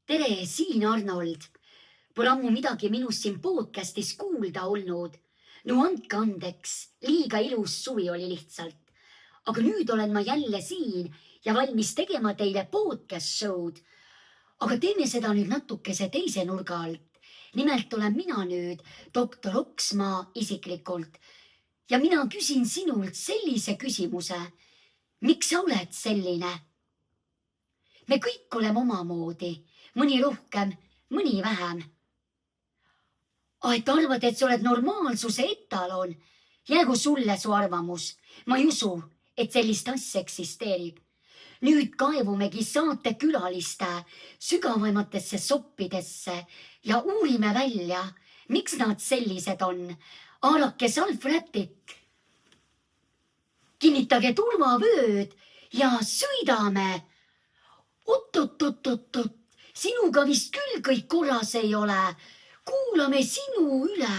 Tere, siin Arnold. Pole ammu midagi minust siin podcastis kuulda olnud. No andke andeks, liiga ilus suvi oli lihtsalt. Aga nüüd olen ma jälle siin ja valmis tegema teile podcast show'd. Aga teeme seda nüüd natukese teise nurga alt. Nimelt olen mina nüüd doktor Oksmaa isiklikult. Ja mina küsin sinult sellise küsimuse. Miks sa oled selline? Me kõik oleme omamoodi, mõni rohkem, mõni vähem. Et arvad, et sa oled normaalsuse etalon? Jäägu sulle su arvamus. Ma ei usu, et sellist asja eksisteerib. Nüüd kaevumegi saate külaliste sügavamatesse soppidesse ja uurime välja, miks nad sellised on. Haarake salvrätik. Kinnitage turvavööd ja sõidame. Oot, sinuga vist küll kõik korras ei ole. Kuulame sinu üle.